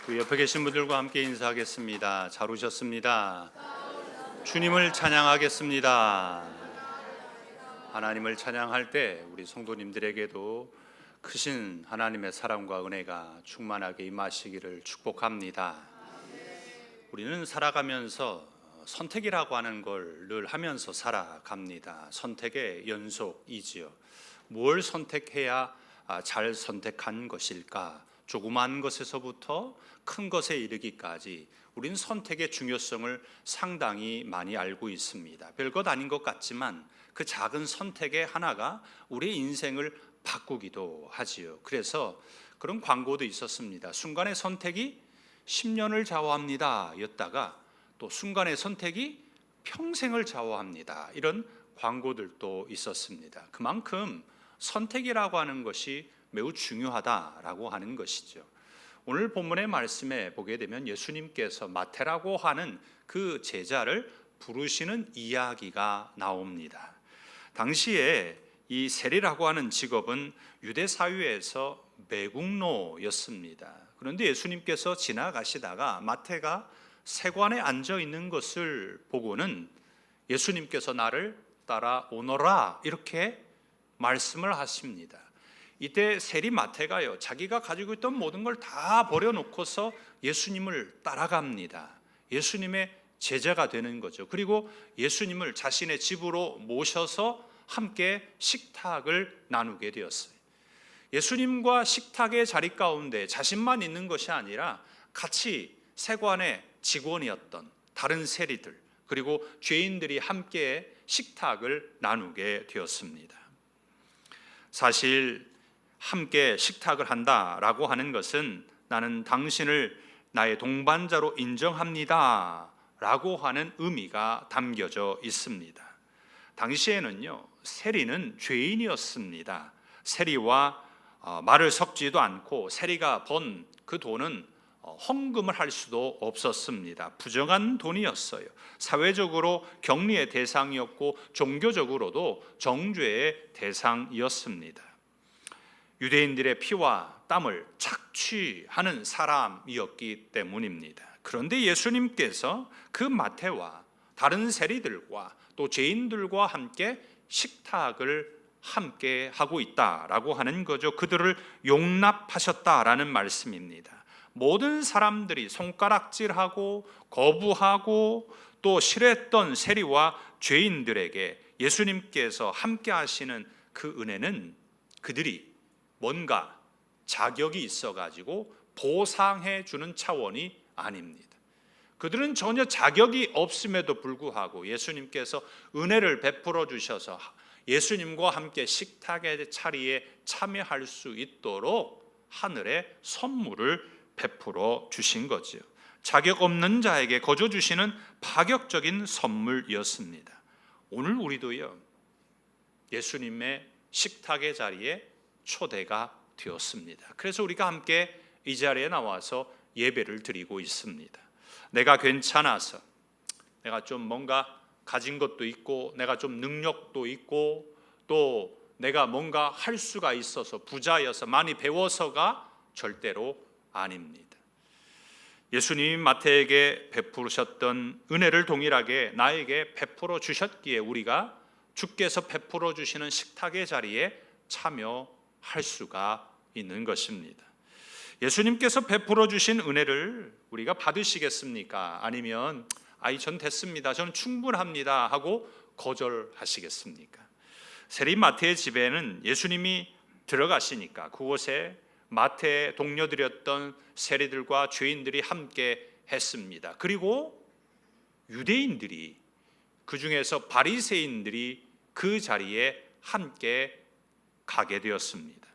우리 옆에 계신 분들과 함께 인사하겠습니다. 잘 오셨습니다. 주님을 찬양하겠습니다. 하나님을 찬양할 때 우리 성도님들에게도 크신 하나님의 사랑과 은혜가 충만하게 임하시기를 축복합니다. 우리는 살아가면서 선택이라고 하는 걸 늘 하면서 살아갑니다. 선택의 연속이지요. 무엇을 선택해야 잘 선택한 것일까? 조그만 것에서부터 큰 것에 이르기까지 우리는 선택의 중요성을 상당히 많이 알고 있습니다. 별것 아닌 것 같지만 그 작은 선택의 하나가 우리의 인생을 바꾸기도 하지요. 그래서 그런 광고도 있었습니다. 순간의 선택이 10년을 좌우합니다 였다가 또 순간의 선택이 평생을 좌우합니다, 이런 광고들도 있었습니다. 그만큼 선택이라고 하는 것이 매우 중요하다라고 하는 것이죠. 오늘 본문의 말씀에 보게 되면 예수님께서 마태라고 하는 그 제자를 부르시는 이야기가 나옵니다. 당시에 이 세리라고 하는 직업은 유대 사회에서 매국노였습니다. 그런데 예수님께서 지나가시다가 마태가 세관에 앉아 있는 것을 보고는 예수님께서 나를 따라오너라 이렇게 말씀을 하십니다. 이때 세리 마태가요, 자기가 가지고 있던 모든 걸 다 버려놓고서 예수님을 따라갑니다. 예수님의 제자가 되는 거죠. 그리고 예수님을 자신의 집으로 모셔서 함께 식탁을 나누게 되었어요. 예수님과 식탁의 자리 가운데 자신만 있는 것이 아니라 같이 세관의 직원이었던 다른 세리들 그리고 죄인들이 함께 식탁을 나누게 되었습니다. 사실 함께 식탁을 한다라고 하는 것은 나는 당신을 나의 동반자로 인정합니다 라고 하는 의미가 담겨져 있습니다. 당시에는요, 세리는 죄인이었습니다. 세리와 말을 섞지도 않고 세리가 번 그 돈은 헌금을 할 수도 없었습니다. 부정한 돈이었어요. 사회적으로 격리의 대상이었고 종교적으로도 정죄의 대상이었습니다. 유대인들의 피와 땀을 착취하는 사람이었기 때문입니다. 그런데 예수님께서 그 마태와 다른 세리들과 또 죄인들과 함께 식탁을 함께 하고 있다라고 하는 거죠. 그들을 용납하셨다라는 말씀입니다. 모든 사람들이 손가락질하고 거부하고 또 싫어했던 세리와 죄인들에게 예수님께서 함께 하시는 그 은혜는 그들이 뭔가 자격이 있어가지고 보상해 주는 차원이 아닙니다. 그들은 전혀 자격이 없음에도 불구하고 예수님께서 은혜를 베풀어 주셔서 예수님과 함께 식탁의 자리에 참여할 수 있도록 하늘의 선물을 베풀어 주신 거지요. 자격 없는 자에게 거저 주시는 파격적인 선물이었습니다. 오늘 우리도요, 예수님의 식탁의 자리에 초대가 되었습니다. 그래서 우리가 함께 이 자리에 나와서 예배를 드리고 있습니다. 내가 괜찮아서, 내가 좀 뭔가 가진 것도 있고 내가 좀 능력도 있고 또 내가 뭔가 할 수가 있어서 부자여서 많이 배워서가 절대로 아닙니다. 예수님 마태에게 베푸셨던 은혜를 동일하게 나에게 베풀어 주셨기에 우리가 주께서 베풀어 주시는 식탁의 자리에 참여할 수가 있는 것입니다. 예수님께서 베풀어 주신 은혜를 우리가 받으시겠습니까? 아니면 전 됐습니다, 저는 충분합니다 하고 거절하시겠습니까? 세리 마태의 집에는 예수님이 들어가시니까 그곳에 마태의 동료들이었던 세리들과 죄인들이 함께 했습니다. 그리고 유대인들이, 그 중에서 바리새인들이 그 자리에 함께 가게 되었습니다.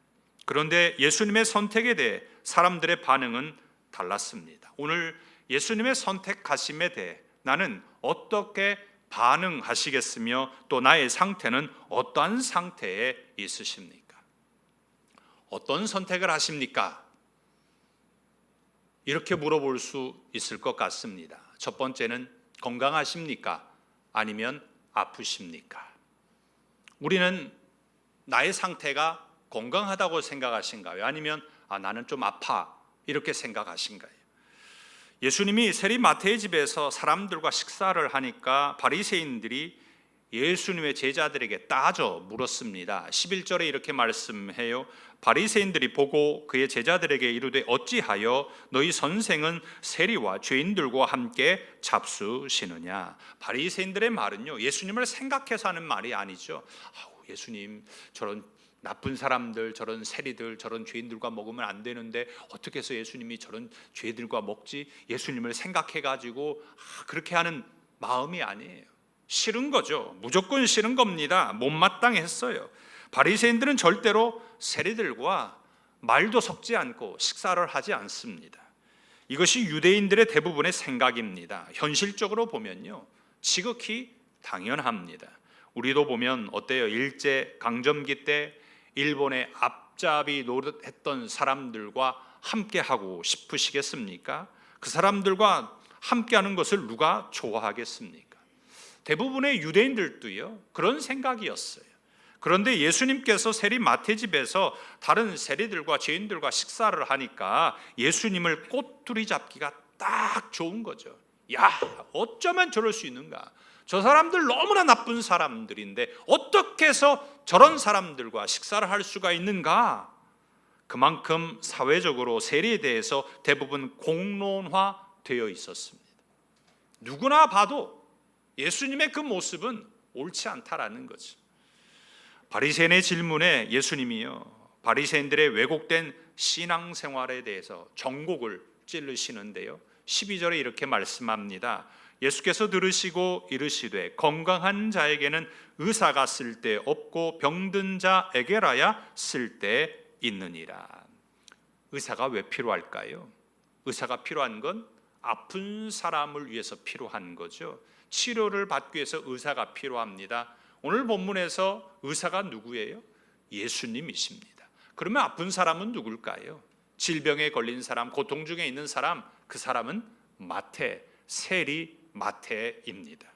그런데 예수님의 선택에 대해 사람들의 반응은 달랐습니다. 오늘 예수님의 선택하심에 대해 나는 어떻게 반응하시겠으며 또 나의 상태는 어떠한 상태에 있으십니까? 어떤 선택을 하십니까? 이렇게 물어볼 수 있을 것 같습니다. 첫 번째는 건강하십니까? 아니면 아프십니까? 우리는 나의 상태가 건강하다고 생각하신가요? 아니면 나는 좀 아파 이렇게 생각하신가요? 예수님이 세리 마태의 집에서 사람들과 식사를 하니까 바리새인들이 예수님의 제자들에게 따져 물었습니다. 11절에 이렇게 말씀해요. 바리새인들이 보고 그의 제자들에게 이르되 어찌하여 너희 선생은 세리와 죄인들과 함께 잡수시느냐. 바리새인들의 말은요, 예수님을 생각해서 하는 말이 아니죠. 예수님, 저런 나쁜 사람들, 저런 세리들, 저런 죄인들과 먹으면 안 되는데 어떻게 해서 예수님이 저런 죄들과 먹지? 예수님을 생각해가지고 그렇게 하는 마음이 아니에요. 싫은 거죠. 무조건 싫은 겁니다. 못마땅했어요. 바리새인들은 절대로 세리들과 말도 섞지 않고 식사를 하지 않습니다. 이것이 유대인들의 대부분의 생각입니다. 현실적으로 보면요, 지극히 당연합니다. 우리도 보면 어때요? 일제 강점기 때 일본의 앞잡이 노릇했던 사람들과 함께하고 싶으시겠습니까? 그 사람들과 함께하는 것을 누가 좋아하겠습니까? 대부분의 유대인들도요, 그런 생각이었어요. 그런데 예수님께서 세리 마태 집에서 다른 세리들과 죄인들과 식사를 하니까 예수님을 꼬투리 잡기가 딱 좋은 거죠. 야, 어쩌면 저럴 수 있는가? 저 사람들 너무나 나쁜 사람들인데 어떻게 해서 저런 사람들과 식사를 할 수가 있는가? 그만큼 사회적으로 세리에 대해서 대부분 공론화되어 있었습니다. 누구나 봐도 예수님의 그 모습은 옳지 않다라는 거죠. 바리새인의 질문에 예수님이요, 바리새인들의 왜곡된 신앙생활에 대해서 정곡을 찌르시는데요, 12절에 이렇게 말씀합니다. 예수께서 들으시고 이르시되 건강한 자에게는 의사가 쓸데 없고 병든 자에게라야 쓸데 있느니라. 의사가 왜 필요할까요? 의사가 필요한 건 아픈 사람을 위해서 필요한 거죠. 치료를 받기 위해서 의사가 필요합니다. 오늘 본문에서 의사가 누구예요? 예수님이십니다. 그러면 아픈 사람은 누굴까요? 질병에 걸린 사람, 고통 중에 있는 사람, 그 사람은 마태, 세리 마태입니다.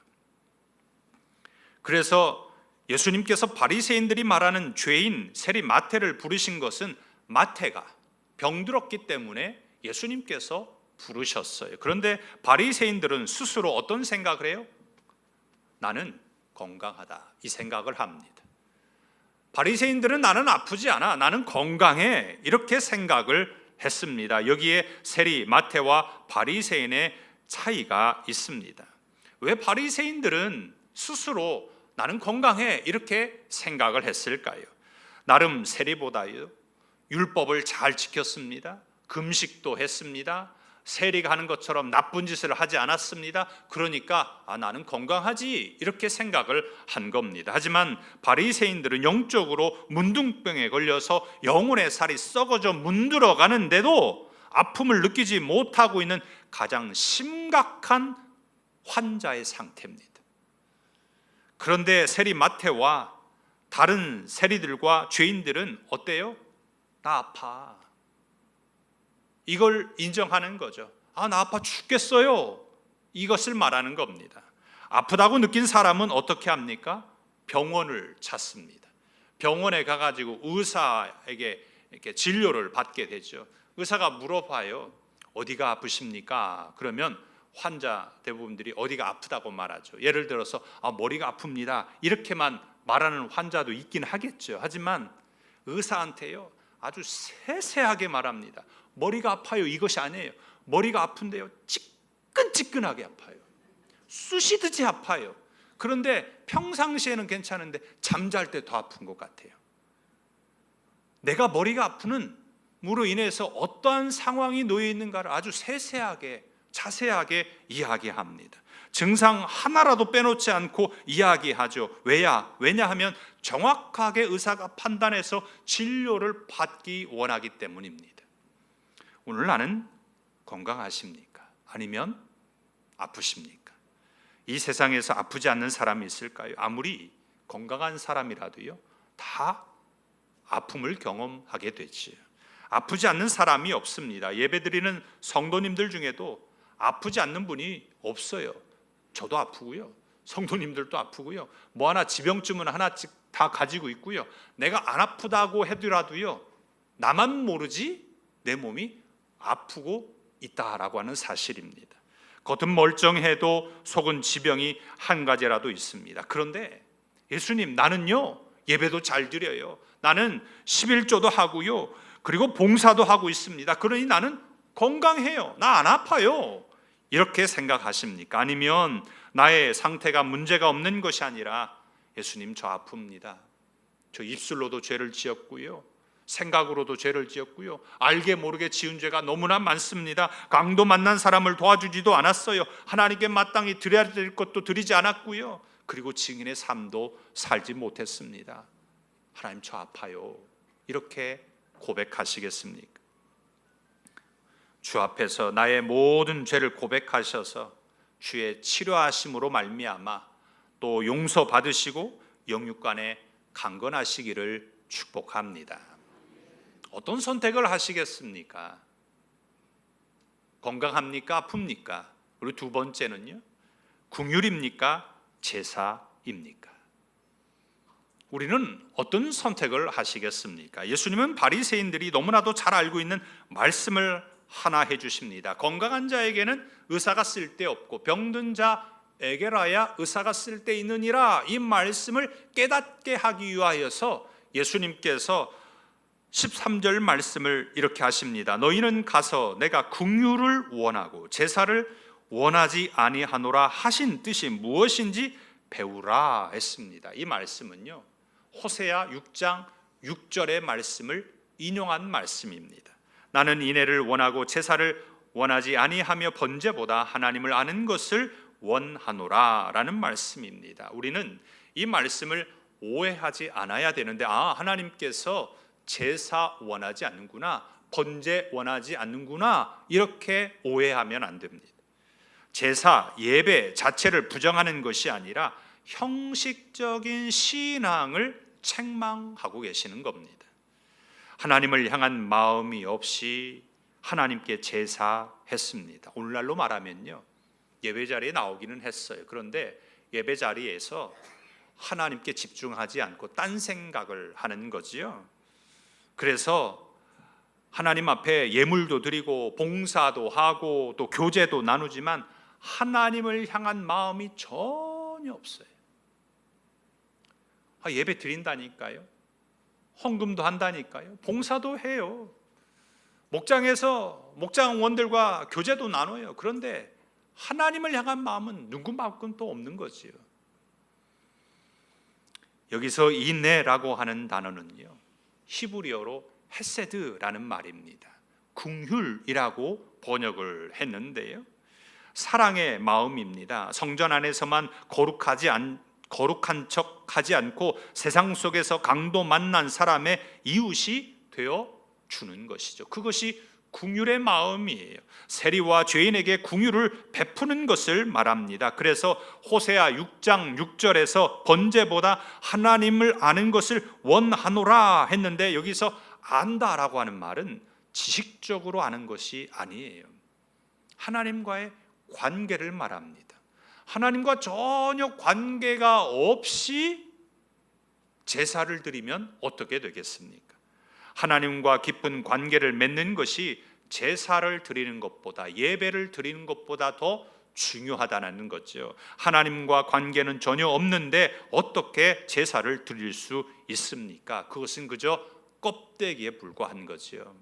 그래서 예수님께서 바리새인들이 말하는 죄인 세리 마태를 부르신 것은 마태가 병들었기 때문에 예수님께서 부르셨어요. 그런데 바리새인들은 스스로 어떤 생각을 해요? 나는 건강하다, 이 생각을 합니다. 바리새인들은 나는 아프지 않아, 나는 건강해, 이렇게 생각을 했습니다. 여기에 세리 마태와 바리새인의 차이가 있습니다. 왜 바리새인들은 스스로 나는 건강해 이렇게 생각을 했을까요? 나름 세리보다요 율법을 잘 지켰습니다. 금식도 했습니다. 세리가 하는 것처럼 나쁜 짓을 하지 않았습니다. 그러니까 나는 건강하지 이렇게 생각을 한 겁니다. 하지만 바리새인들은 영적으로 문둥병에 걸려서 영혼의 살이 썩어져 문드러 가는데도 아픔을 느끼지 못하고 있는 가장 심각한 환자의 상태입니다. 그런데 세리 마태와 다른 세리들과 죄인들은 어때요? 나 아파, 이걸 인정하는 거죠. 나 아파 죽겠어요, 이것을 말하는 겁니다. 아프다고 느낀 사람은 어떻게 합니까? 병원을 찾습니다. 병원에 가가지고 의사에게 이렇게 진료를 받게 되죠. 의사가 물어봐요. 어디가 아프십니까? 그러면 환자 대부분들이 어디가 아프다고 말하죠. 예를 들어서 머리가 아픕니다, 이렇게만 말하는 환자도 있긴 하겠죠. 하지만 의사한테요 아주 세세하게 말합니다. 머리가 아파요, 이것이 아니에요. 머리가 아픈데요 지끈지끈하게 아파요, 쑤시듯이 아파요. 그런데 평상시에는 괜찮은데 잠잘 때 더 아픈 것 같아요. 내가 머리가 아프는 무로 인해서 어떠한 상황이 놓여 있는가를 아주 세세하게 자세하게 이야기합니다. 증상 하나라도 빼놓지 않고 이야기하죠. 왜냐하면 정확하게 의사가 판단해서 진료를 받기 원하기 때문입니다. 오늘 나는 건강하십니까? 아니면 아프십니까? 이 세상에서 아프지 않는 사람이 있을까요? 아무리 건강한 사람이라도요 다 아픔을 경험하게 되지요. 아프지 않는 사람이 없습니다. 예배드리는 성도님들 중에도 아프지 않는 분이 없어요. 저도 아프고요, 성도님들도 아프고요, 뭐 하나 지병쯤은 하나씩 다 가지고 있고요. 내가 안 아프다고 해더라도요 나만 모르지 내 몸이 아프고 있다라고 하는 사실입니다. 겉은 멀쩡해도 속은 지병이 한 가지라도 있습니다. 그런데 예수님, 나는요 예배도 잘 드려요. 나는 11조도 하고요. 그리고 봉사도 하고 있습니다. 그러니 나는 건강해요. 나 안 아파요. 이렇게 생각하십니까? 아니면 나의 상태가 문제가 없는 것이 아니라 예수님, 저 아픕니다. 저 입술로도 죄를 지었고요. 생각으로도 죄를 지었고요. 알게 모르게 지은 죄가 너무나 많습니다. 강도 만난 사람을 도와주지도 않았어요. 하나님께 마땅히 드려야 될 것도 드리지 않았고요. 그리고 증인의 삶도 살지 못했습니다. 하나님, 저 아파요. 이렇게 고백하시겠습니까? 주 앞에서 나의 모든 죄를 고백하셔서 주의 치료하심으로 말미암아 또 용서받으시고 영육간에 강건하시기를 축복합니다. 어떤 선택을 하시겠습니까? 건강합니까? 아픕니까? 그리고 두 번째는요, 긍휼입니까? 제사입니까? 우리는 어떤 선택을 하시겠습니까? 예수님은 바리새인들이 너무나도 잘 알고 있는 말씀을 하나 해주십니다. 건강한 자에게는 의사가 쓸데없고 병든 자에게라야 의사가 쓸데있느니라. 이 말씀을 깨닫게 하기 위하여서 예수님께서 13절 말씀을 이렇게 하십니다. 너희는 가서 내가 긍휼을 원하고 제사를 원하지 아니하노라 하신 뜻이 무엇인지 배우라 했습니다. 이 말씀은요, 호세아 6장 6절의 말씀을 인용한 말씀입니다. 나는 인애를 원하고 제사를 원하지 아니하며 번제보다 하나님을 아는 것을 원하노라 라는 말씀입니다. 우리는 이 말씀을 오해하지 않아야 되는데, 하나님께서 제사 원하지 않는구나, 번제 원하지 않는구나, 이렇게 오해하면 안 됩니다. 제사, 예배 자체를 부정하는 것이 아니라 형식적인 신앙을 책망하고 계시는 겁니다. 하나님을 향한 마음이 없이 하나님께 제사했습니다. 오늘날로 말하면요, 예배 자리에 나오기는 했어요. 그런데 예배 자리에서 하나님께 집중하지 않고 딴 생각을 하는 거지요. 그래서 하나님 앞에 예물도 드리고 봉사도 하고 또 교제도 나누지만 하나님을 향한 마음이 전혀 없어요. 예배 드린다니까요, 헌금도 한다니까요, 봉사도 해요, 목장에서 목장원들과 교제도 나눠요. 그런데 하나님을 향한 마음은 누구만큼 또 없는 거지요. 여기서 인애라고 하는 단어는요, 히브리어로 헤세드라는 말입니다. 긍휼이라고 번역을 했는데요, 사랑의 마음입니다. 성전 안에서만 거룩한 척 하지 않고 세상 속에서 강도 만난 사람의 이웃이 되어 주는 것이죠. 그것이 긍휼의 마음이에요. 세리와 죄인에게 긍휼을 베푸는 것을 말합니다. 그래서 호세아 6장 6절에서 번제보다 하나님을 아는 것을 원하노라 했는데, 여기서 안다라고 하는 말은 지식적으로 아는 것이 아니에요. 하나님과의 관계를 말합니다. 하나님과 전혀 관계가 없이 제사를 드리면 어떻게 되겠습니까? 하나님과 깊은 관계를 맺는 것이 제사를 드리는 것보다, 예배를 드리는 것보다 더 중요하다는 거죠. 하나님과 관계는 전혀 없는데 어떻게 제사를 드릴 수 있습니까? 그것은 그저 껍데기에 불과한 거죠.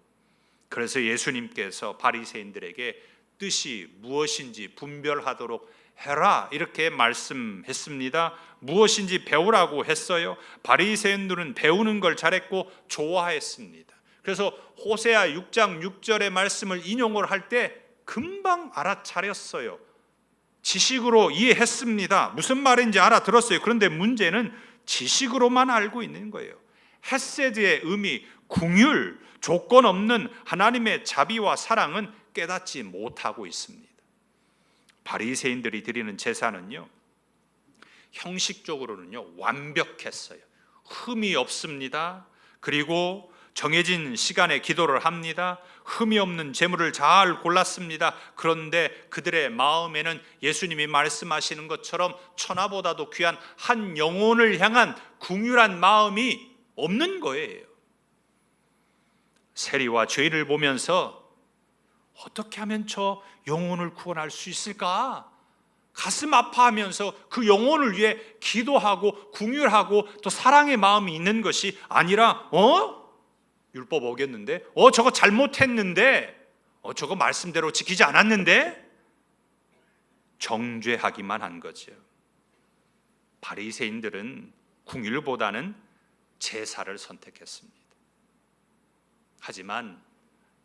그래서 예수님께서 바리새인들에게 뜻이 무엇인지 분별하도록 해라, 이렇게 말씀했습니다. 무엇인지 배우라고 했어요. 바리새인들은 배우는 걸 잘했고 좋아했습니다. 그래서 호세아 6장 6절의 말씀을 인용을 할 때 금방 알아차렸어요. 지식으로 이해했습니다. 무슨 말인지 알아들었어요. 그런데 문제는 지식으로만 알고 있는 거예요. 헤세드의 의미, 긍휼, 조건 없는 하나님의 자비와 사랑은 깨닫지 못하고 있습니다. 바리새인들이 드리는 제사는요, 형식적으로는요 완벽했어요. 흠이 없습니다. 그리고 정해진 시간에 기도를 합니다. 흠이 없는 제물을 잘 골랐습니다. 그런데 그들의 마음에는 예수님이 말씀하시는 것처럼 천하보다도 귀한 한 영혼을 향한 긍휼한 마음이 없는 거예요. 세리와 죄인을 보면서 어떻게 하면 저 영혼을 구원할 수 있을까? 가슴 아파하면서 그 영혼을 위해 기도하고 궁율하고 또 사랑의 마음이 있는 것이 아니라 율법 어겼는데, 저거 잘못했는데, 저거 말씀대로 지키지 않았는데, 정죄하기만 한 거죠. 바리새인들은 궁율보다는 제사를 선택했습니다. 하지만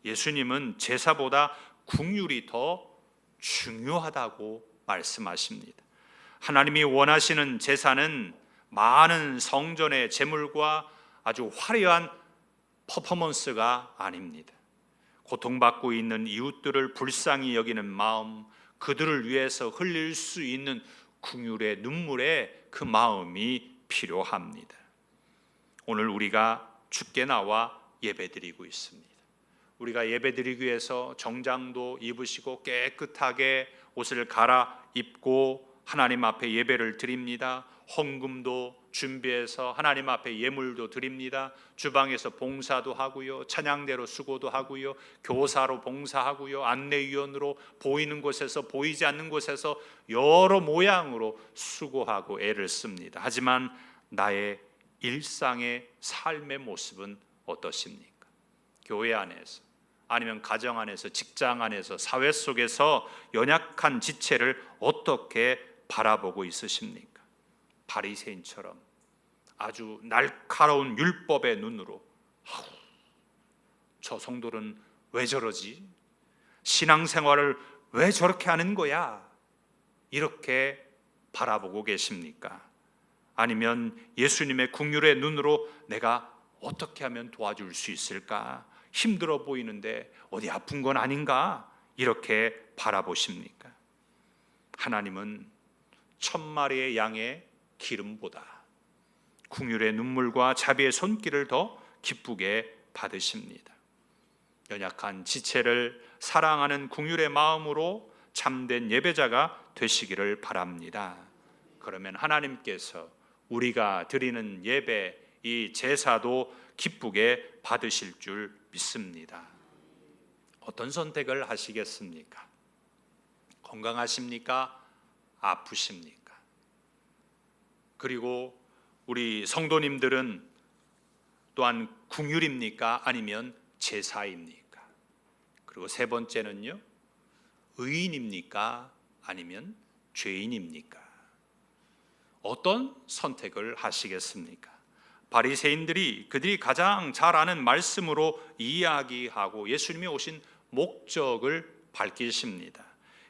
예수님은 제사보다 궁율이 더 중요하다고 말씀하십니다. 하나님이 원하시는 제사는 많은 성전의 제물과 아주 화려한 퍼포먼스가 아닙니다. 고통받고 있는 이웃들을 불쌍히 여기는 마음, 그들을 위해서 흘릴 수 있는 긍휼의 눈물의 그 마음이 필요합니다. 오늘 우리가 주께 나와 예배드리고 있습니다. 우리가 예배드리기 위해서 정장도 입으시고 깨끗하게 옷을 갈아입고 하나님 앞에 예배를 드립니다. 헌금도 준비해서 하나님 앞에 예물도 드립니다. 주방에서 봉사도 하고요, 찬양대로 수고도 하고요, 교사로 봉사하고요, 안내위원으로 보이는 곳에서 보이지 않는 곳에서 여러 모양으로 수고하고 애를 씁니다. 하지만 나의 일상의 삶의 모습은 어떠십니까? 교회 안에서, 아니면 가정 안에서, 직장 안에서, 사회 속에서 연약한 지체를 어떻게 바라보고 있으십니까? 바리새인처럼 아주 날카로운 율법의 눈으로 저 성도는 왜 저러지? 신앙생활을 왜 저렇게 하는 거야? 이렇게 바라보고 계십니까? 아니면 예수님의 긍휼의 눈으로 내가 어떻게 하면 도와줄 수 있을까? 힘들어 보이는데 어디 아픈 건 아닌가? 이렇게 바라보십니까? 하나님은 1000마리의 양의 기름보다 긍휼의 눈물과 자비의 손길을 더 기쁘게 받으십니다. 연약한 지체를 사랑하는 긍휼의 마음으로 참된 예배자가 되시기를 바랍니다. 그러면 하나님께서 우리가 드리는 예배, 이 제사도 기쁘게 받으실 줄 믿습니다. 어떤 선택을 하시겠습니까? 건강하십니까? 아프십니까? 그리고 우리 성도님들은 또한 긍휼입니까? 아니면 제사입니까? 그리고 세 번째는요, 의인입니까? 아니면 죄인입니까? 어떤 선택을 하시겠습니까? 바리새인들이 그들이 가장 잘 아는 말씀으로 이야기하고 예수님이 오신 목적을 밝히십니다.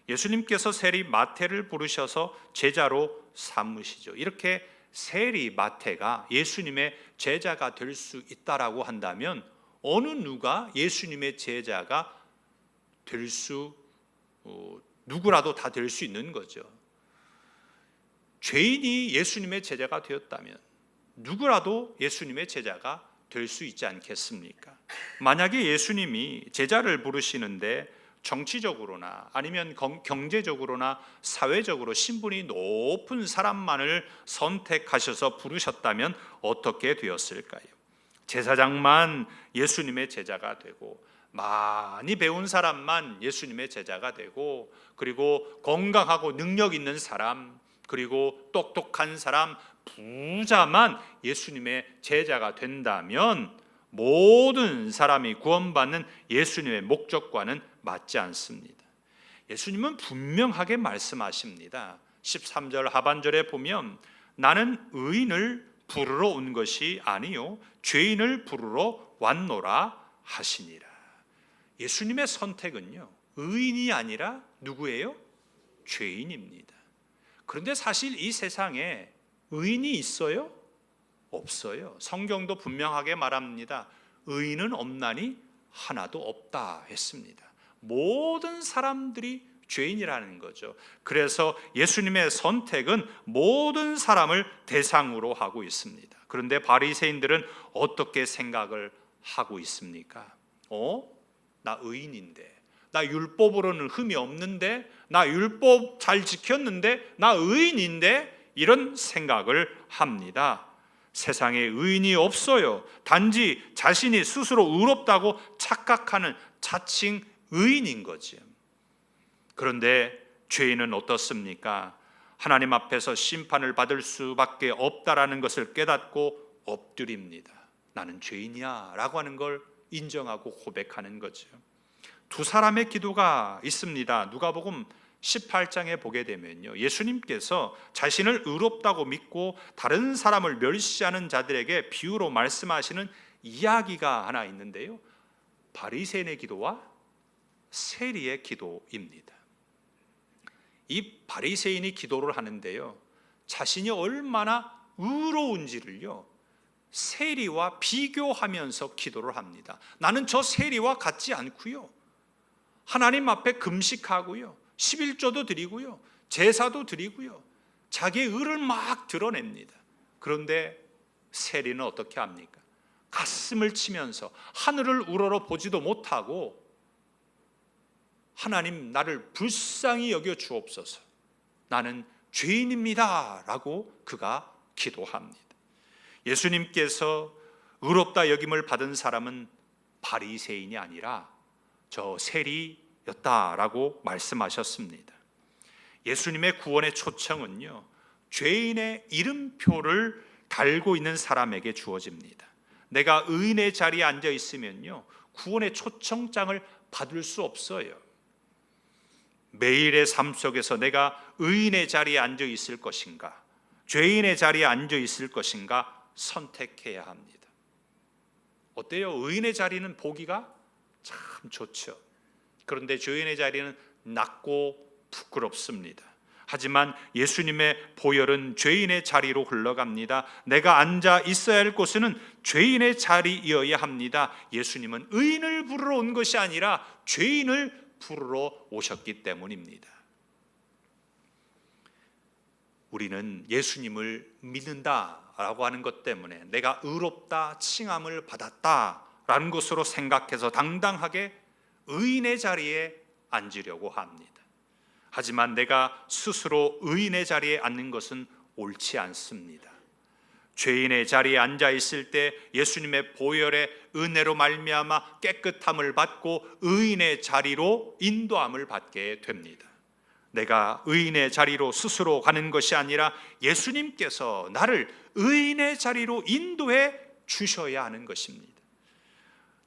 예수님께서 세리 마태를 부르셔서 제자로 삼으시죠. 이렇게 세리 마태가 예수님의 제자가 될 수 있다라고 한다면 어느 누가 예수님의 제자가 될 수, 누구라도 다 될 수 있는 거죠. 죄인이 예수님의 제자가 되었다면 누구라도 예수님의 제자가 될 수 있지 않겠습니까? 만약에 예수님이 제자를 부르시는데 정치적으로나 아니면 경제적으로나 사회적으로 신분이 높은 사람만을 선택하셔서 부르셨다면 어떻게 되었을까요? 제사장만 예수님의 제자가 되고 많이 배운 사람만 예수님의 제자가 되고 그리고 건강하고 능력 있는 사람 그리고 똑똑한 사람 부자만 예수님의 제자가 된다면 모든 사람이 구원받는 예수님의 목적과는 맞지 않습니다. 예수님은 분명하게 말씀하십니다. 13절 하반절에 보면 나는 의인을 부르러 온 것이 아니요 죄인을 부르러 왔노라 하시니라. 예수님의 선택은요 의인이 아니라 누구예요? 죄인입니다. 그런데 사실 이 세상에 의인이 있어요? 없어요. 성경도 분명하게 말합니다. 의인은 없나니 하나도 없다 했습니다. 모든 사람들이 죄인이라는 거죠. 그래서 예수님의 선택은 모든 사람을 대상으로 하고 있습니다. 그런데 바리새인들은 어떻게 생각을 하고 있습니까? 나 의인인데, 나 율법으로는 흠이 없는데, 나 율법 잘 지켰는데, 나 의인인데, 이런 생각을 합니다. 세상에 의인이 없어요. 단지 자신이 스스로 의롭다고 착각하는 자칭 의인인 거죠. 그런데 죄인은 어떻습니까? 하나님 앞에서 심판을 받을 수밖에 없다라는 것을 깨닫고 엎드립니다. 나는 죄인이야 라고 하는 걸 인정하고 고백하는 거죠. 두 사람의 기도가 있습니다. 누가복음 18장에 보게 되면요, 예수님께서 자신을 의롭다고 믿고 다른 사람을 멸시하는 자들에게 비유로 말씀하시는 이야기가 하나 있는데요, 바리새인의 기도와 세리의 기도입니다. 이 바리새인이 기도를 하는데요, 자신이 얼마나 의로운지를요 세리와 비교하면서 기도를 합니다. 나는 저 세리와 같지 않고요, 하나님 앞에 금식하고요, 11조도 드리고요, 제사도 드리고요, 자기의 의를 막 드러냅니다. 그런데 세리는 어떻게 합니까? 가슴을 치면서 하늘을 우러러 보지도 못하고 하나님, 나를 불쌍히 여겨 주옵소서, 나는 죄인입니다 라고 그가 기도합니다. 예수님께서 의롭다 여김을 받은 사람은 바리새인이 아니라 저 세리였다라고 말씀하셨습니다. 예수님의 구원의 초청은요, 죄인의 이름표를 달고 있는 사람에게 주어집니다. 내가 의인의 자리에 앉아 있으면요, 구원의 초청장을 받을 수 없어요. 매일의 삶 속에서 내가 의인의 자리에 앉아 있을 것인가, 죄인의 자리에 앉아 있을 것인가 선택해야 합니다. 어때요? 의인의 자리는 보기가 참 좋죠. 그런데 죄인의 자리는 낮고 부끄럽습니다. 하지만 예수님의 보혈은 죄인의 자리로 흘러갑니다. 내가 앉아 있어야 할 곳은 죄인의 자리이어야 합니다. 예수님은 의인을 부르러 온 것이 아니라 죄인을 부르러 오셨기 때문입니다. 우리는 예수님을 믿는다라고 하는 것 때문에 내가 의롭다 칭함을 받았다라는 것으로 생각해서 당당하게 의인의 자리에 앉으려고 합니다. 하지만 내가 스스로 의인의 자리에 앉는 것은 옳지 않습니다. 죄인의 자리에 앉아 있을 때 예수님의 보혈의 은혜로 말미암아 깨끗함을 받고 의인의 자리로 인도함을 받게 됩니다. 내가 의인의 자리로 스스로 가는 것이 아니라 예수님께서 나를 의인의 자리로 인도해 주셔야 하는 것입니다.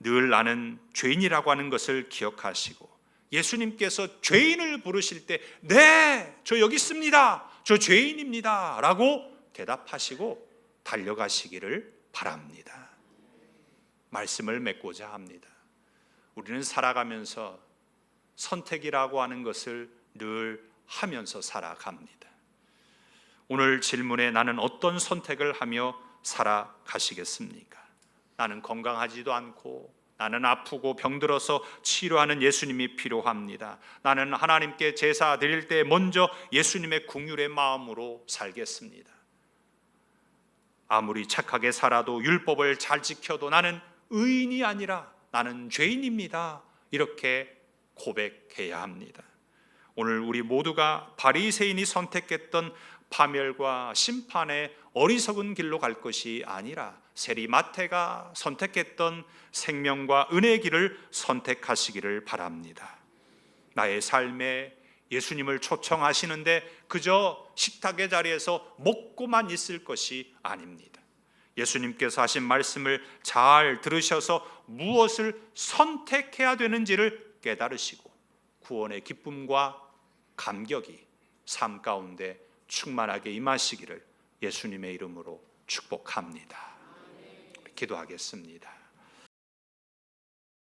늘 나는 죄인이라고 하는 것을 기억하시고 예수님께서 죄인을 부르실 때 네, 저 여기 있습니다, 저 죄인입니다 라고 대답하시고 달려가시기를 바랍니다. 말씀을 맺고자 합니다. 우리는 살아가면서 선택이라고 하는 것을 늘 하면서 살아갑니다. 오늘 질문에 나는 어떤 선택을 하며 살아가시겠습니까? 나는 건강하지도 않고 나는 아프고 병들어서 치료하는 예수님이 필요합니다. 나는 하나님께 제사 드릴 때 먼저 예수님의 긍휼의 마음으로 살겠습니다. 아무리 착하게 살아도 율법을 잘 지켜도 나는 의인이 아니라 나는 죄인입니다. 이렇게 고백해야 합니다. 오늘 우리 모두가 바리새인이 선택했던 파멸과 심판의 어리석은 길로 갈 것이 아니라 세리 마태가 선택했던 생명과 은혜의 길을 선택하시기를 바랍니다. 나의 삶에 예수님을 초청하시는데 그저 식탁의 자리에서 먹고만 있을 것이 아닙니다. 예수님께서 하신 말씀을 잘 들으셔서 무엇을 선택해야 되는지를 깨달으시고 구원의 기쁨과 감격이 삶 가운데 충만하게 임하시기를 예수님의 이름으로 축복합니다. 기도하겠습니다.